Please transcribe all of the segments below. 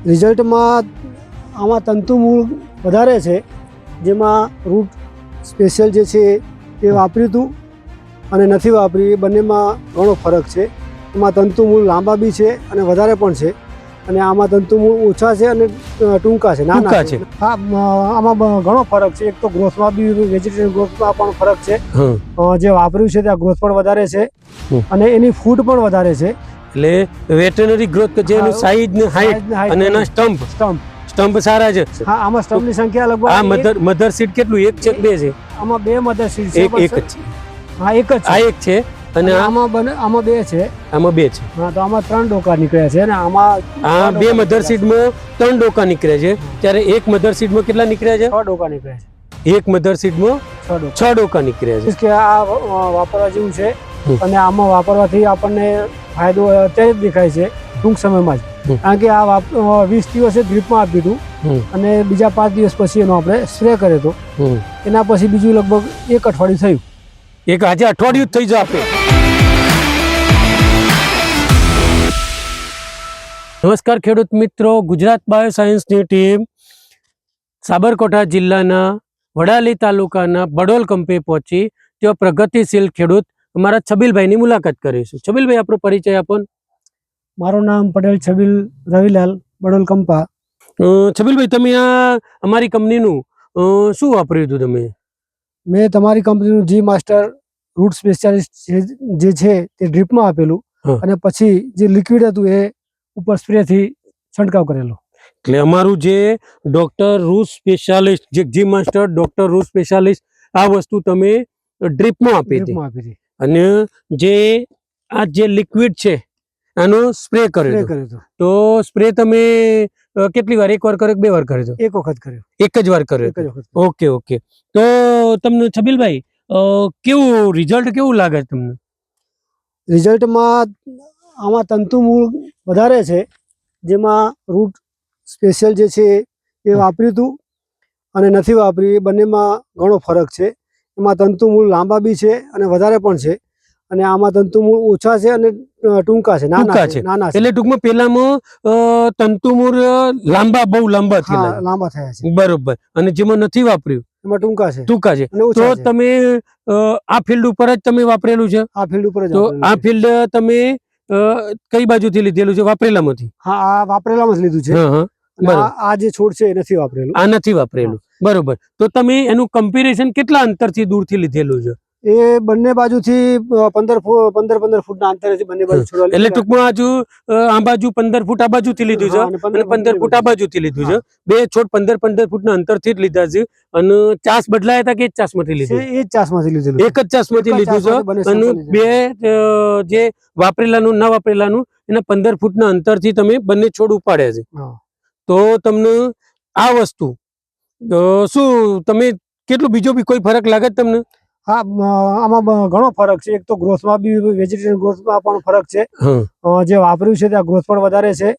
રિઝલ્ટમાં આમાં તંતુમૂળ વધારે છે, જેમાં રૂટ સ્પેશિયલ જે છે એ વાપર્યું હતું અને નથી વાપરી, એ બંનેમાં ઘણો ફરક છે. એમાં તંતુમૂળ લાંબા બી છે અને વધારે પણ છે, અને આમાં તંતુમૂળ ઓછા છે અને ટૂંકા છે, નાના છે. હા, આમાં ઘણો ફરક છે. એક તો ગ્રોથમાં બી, વેજીટેરિયન ગ્રોથમાં પણ ફરક છે. જે વાપર્યું છે ત્યાં ગ્રોથ પણ વધારે છે અને એની ફૂટ પણ વધારે છે. એટલે વેટરનરી ગ્રોથ કે જેનું સાઈઝ ને હાઈટ અને એના સ્ટમ્પ સારા છે. હા, આમાં સ્ટમ્પની સંખ્યા લગભગ આ મધર સીડ કેટલું, એક છે કે બે છે? આમાં બે મધર સીડ છે. એક જ છે. હા, એક જ. આ એક છે અને આમાં બે છે. આમાં બે છે. હા, તો આમાં 3 ડોકા નીકળ્યા છે અને આમાં આ બે મધર સીડમાં 3 ડોકા નીકળ્યા છે, ત્યારે એક મધર સીડમાં કેટલા નીકળ્યા છે? 6 ડોકા નીકળ્યા છે. એક મધર સીડમાં 6 ડોકા નીકળ્યા છે. કે આ વાપરવા જેવું છે અને આમાં વાપરવાથી આપણને ફાયદો અત્યારે જ દેખાય છે, ટૂંક સમયમાં જ. કારણ કે આ 20 દિવસે ડ્રીપમાં આપ્યું હતું અને બીજા 5 દિવસ પછી એનો આપણે સ્પ્રે કર્યો હતો. એના પછી બીજું લગભગ 1 અઠવાડિયું થયું. એક આજે અઠવાડિયું થઈ જાય આપે. નમસ્કાર ખેડૂત મિત્રો, ગુજરાત બાયો સાયન્સની ટીમ સાબરકાંઠા જિલ્લાના વડાલી તાલુકાના બડોલ કંપે પહોંચી. તેઓ પ્રગતિશીલ ખેડૂત અમારા છબીલભાઈની મુલાકાત કરીશું. છબીલભાઈ, આપણો પરિચય આપો. મારું નામ પટેલ છબીલ રવિલાલ, બડોલ કંપા. છબીલભાઈ, તમે આ અમારી કંપનીનું શું વાપર્યું હતું? તમે મેં તમારી કંપનીનું જી માસ્ટર રૂટ સ્પેશિયાલિસ્ટ જે છે તે ડ્રીપમાં આપેલું અને પછી જે લિક્વિડ હતું એ ઉપર સ્પ્રેથી છંટકાવ કરેલો. એટલે અમારું જે ડોક્ટર રૂટ સ્પેશિયાલિસ્ટ, જે જી માસ્ટર ડોક્ટર રૂટ સ્પેશિયાલિસ્ટ, આ વસ્તુ તમે ડ્રીપમાં આપી હતી અને જે આ જે લિક્વિડ છે આનો સ્પ્રે કર્યો. તો સ્પ્રે તમે કેટલી વાર, એક વાર કર્યો કે બે વાર કર્યો? એક વખત કર્યો. એક જ વાર કર્યો. ઓકે. તો તમને છબીલભાઈ કેવું રિઝલ્ટ કેવું લાગે તમને? રિઝલ્ટમાં આમાં તંતુમૂળ વધારે છે, જેમાં રૂટ સ્પેશિયલ જે છે એ વાપર્યું હતું અને નથી વાપરી, એ બંનેમાં ઘણો ફરક છે. એમાં તંતુમૂળ લાંબા બી છે અને વધારે પણ છે, અને આમાં તંતુમૂળ ઓછા છે અને ટૂંકા છે, નાના છે. એટલે ટૂંકમાં પેલામાં તંતુમૂળ બહુ લાંબા થયા છે. બરોબર. અને જેમાં નથી વાપર્યું એમાં ટૂંકા છે. તો તમે આ ફિલ્ડ ઉપર જ તમે વાપરેલું છે? આ ફિલ્ડ ઉપર જ. તો આ ફિલ્ડ તમે કઈ બાજુથી લીધેલું છે? વાપરેલામાંથી? હા, આ વાપરેલામાં જ લીધું છે. આ જે છોડ છે એ નથી વાપરેલું. આ નથી વાપરેલું. બરોબર. તો તમે એનું કમ્પેરિઝન કેટલા અંતરથી દૂરથી લીધેલું છે? એ બંને બાજુથી 15 ફૂટના અંતરેથી બંને બાજુ છોડવા. એટલે ટૂંકમાં હજુ આ બાજુ 15 ફૂટ આ બાજુથી લીધું છે અને 15 ફૂટ આ બાજુથી લીધું છે. બે છોડ 15 ફૂટના અંતરથી જ લીધા છે. અને ચાસ બદલાયા હતા કે એક ચાસમાંથી લીધું? એ જ ચાસમાંથી લીધેલું. એક જ ચાસમાંથી લીધું છે. અને બે જે વાપરેલાનું ના વાપરેલાનું એના 15 ફૂટના અંતરથી તમે બંને છોડ ઉપાડ્યા છે. તો તમને આ વસ્તુ શું તમે કેટલું બીજો બી કોઈ ફરક લાગે તમને? હા, આમાં ઘણો ફરક છે. એક તો ગ્રોથમાં બી, વેજીટેરિયન ગ્રોથમાં પણ ફરક છે. જે વાપર્યું છે ત્યાં ગ્રોથ પણ વધારે છે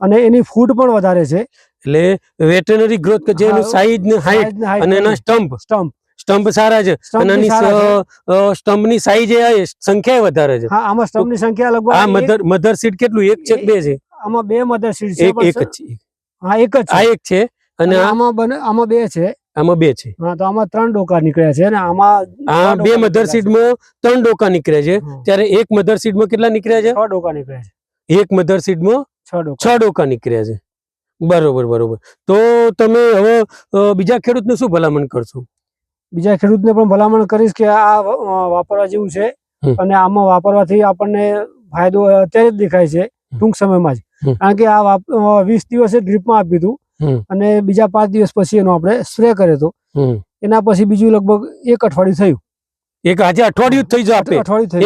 અને એની ફૂટ પણ વધારે છે. એટલે વેટરનરી ગ્રોથ કે જેનું સાઈઝ ને હાઈટ અને એના સ્ટમ્પ સારા છે અને એની સ્ટમ્પની સાઈઝ સંખ્યા વધારે છે. હા, આમાં સ્ટમ્પની સંખ્યા લગભગ આ મધર સીડ કેટલું, એક છે કે બે છે? આમાં બે મધર સીડ છે. એક જ છે. હા, એક જ. આ એક છે અને આમાં બે છે. આમાં બે છે. હા, તો આમાં 3 ડોકા નીકળ્યા છે અને આમાં બે મધર સીડમાં 3 ડોકા નીકળ્યા છે, ત્યારે એક મધર સીડમાં કેટલા નીકળ્યા છે? 6 ડોકા નીકળ્યા છે. એક મધર સીડમાં 6 ડોકા નીકળ્યા છે. બરોબર. તો તમે હવે બીજા ખેડૂતને શું ભલામણ કરશો? બીજા ખેડૂતને પણ ભલામણ કરીશ કે આ વાપરવા જેવું છે અને આમાં વાપરવાથી આપણને ફાયદો અત્યારે જ દેખાય છે, ટૂંક સમયમાં જ. કારણ કે આ 20 દિવસે ડ્રીપમાં આપ્યું હતું અને બીજા 5 દિવસ પછી એનો આપણે સ્પ્રે કર્યો હતો. એના પછી બીજું લગભગ 1 અઠવાડિયું થયું. એક આજે અઠવાડિયું થઈ જાય આપે.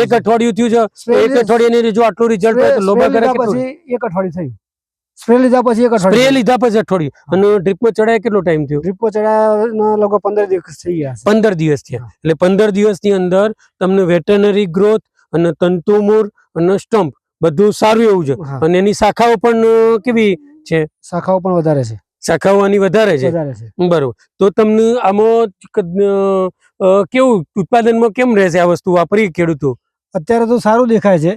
એક અઠવાડિયું થયું છે. એક અઠવાડિયાની જો આટલું રિઝલ્ટ હોય તો લોબા કરે કેટલું? 1 અઠવાડિયું થયું. સ્પ્રે લીધા પછી 1 અઠવાડિયું. સ્પ્રે લીધા પછી અઠવાડિયું. અને ડ્રીપમાં ચડાય કેટલો ટાઈમ થયો? ડ્રીપમાં ચડાયા લગભગ 15 દિવસ થઈ ગયા. 15 દિવસ થયા. એટલે 15 દિવસની અંદર તમને વેટરનરી ગ્રોથ અને તંતુમૂળ અને સ્ટમ્પ બધું સારું એવું છે. અને એની શાખાઓ પણ કેવી છે? શાખાઓ પણ વધારે છે. શાખાઓ આની વધારે છે. બરોબર. તો તમને આમાં કેવું ઉત્પાદનમાં કેમ રહેશે આ વસ્તુ વાપરી ખેડૂતો? અત્યારે તો સારું દેખાય છે.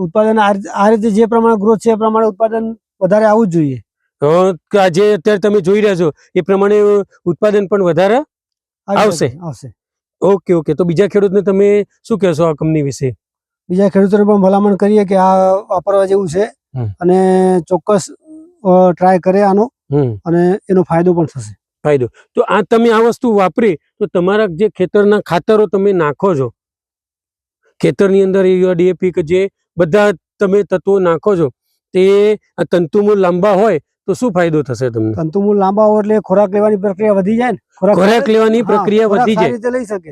ઉત્પાદન આ રીતે જે પ્રમાણે ગ્રોથ છે એ પ્રમાણે ઉત્પાદન વધારે આવવું જ જોઈએ. કે આજે અત્યારે તમે જોઈ રહ્યા છો એ પ્રમાણે ઉત્પાદન પણ વધારે આવશે. આવશે. ઓકે ઓકે, તો બીજા ખેડૂતને તમે શું કહેશો આ કંપની વિશે? બીજા ખેડૂતોને પણ ભલામણ કરીએ કે આ વાપરવા જેવું છે અને ચોક્કસ ટ્રાય કરે આનો અને એનો ફાયદો પણ થશે. ફાયદો તો આ તમે આ વસ્તુ વાપરી તો તમારા જે ખેતરના ખાતરો તમે નાખો છો, ખેતરની અંદર યુરિયા, ડીએપી કે જે બધા તમે તત્વો નાખો છો તે આ તંતુમૂળ લાંબા હોય તો શું ફાયદો થશે તમને? તંતુમૂળ લાંબા હોય એટલે ખોરાક લેવાની પ્રક્રિયા વધી જાય ને, ખોરાક લેવાની પ્રક્રિયા વધી જાય, રીતે લઈ શકે.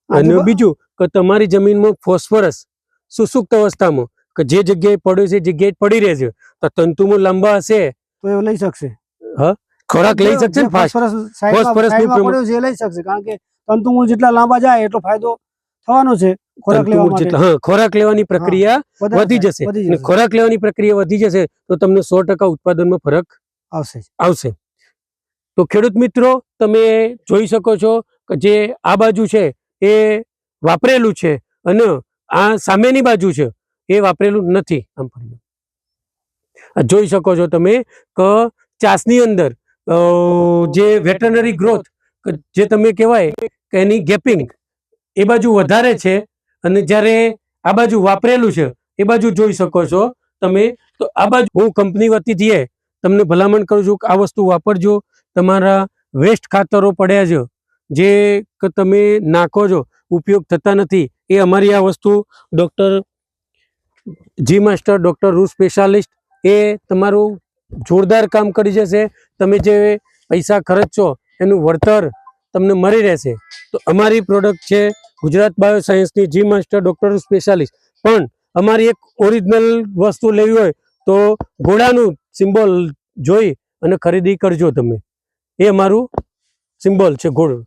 અને બીજું કે તમારી જમીનમાં ફોસ્ફરસ સુસુપ્ત અવસ્થામાં કે જે જગ્યાએ પડ્યો છે જગ્યાએ પડી રહે છે તો તંતુમૂળ લાંબા હશે તો એ લઈ શકશે. ખોરાક લઈ શકશે ને, ફોસ્ફરસ પડ્યો છે એ લઈ શકશે, કારણ કે તંતુમૂળ જેટલા લાંબા જાય એટલો ફાયદો થવાનો છે. ખોરાક લેવાની પ્રક્રિયા વધી જશે, ખોરાક લેવાની પ્રક્રિયા વધી જશે તો તમને 100% ઉત્પાદનમાં ફરક આવશે. તો ખેડૂત મિત્રો તમે જોઈ શકો છો કે જે આ બાજુ છે એ વાપરેલું છે અને આ સામેની બાજુ છે એ વાપરેલું નથી. જોઈ શકો છો તમે કે ચાસની અંદર જે વેટરનરી ગ્રોથ જે તમે કહેવાય કે એની ગેપિંગ એ બાજુ વધારે છે અને જ્યારે આ બાજુ વાપરેલું છે એ બાજુ જોઈ શકો છો તમે. તો આ બાજુ હું કંપની વતીથી તમને ભલામણ કરું છું કે આ વસ્તુ વાપરજો. તમારા વેસ્ટ ખાતરો પડ્યા છે જે કે તમે નાખો છો ઉપયોગ થતા નથી, એ અમારી આ વસ્તુ ડૉક્ટર જી માસ્ટર, ડૉક્ટર રૂટ સ્પેશિયાલિસ્ટ એ તમારું જોરદાર કામ કરી જશે. તમે જે પૈસા ખર્ચશો એનું વળતર તમને મળી રહેશે. તો અમારી પ્રોડક્ટ છે ગુજરાત બાયો સાયન્સની જી માસ્ટર, ડૉક્ટર રૂટ સ્પેશિયાલિસ્ટ. પણ અમારી એક ઓરિજિનલ વસ્તુ લેવી હોય તો ઘોડાનું સિમ્બોલ જોઈ અને ખરીદી કરજો તમે. એ અમારું સિમ્બોલ છે ઘોડો.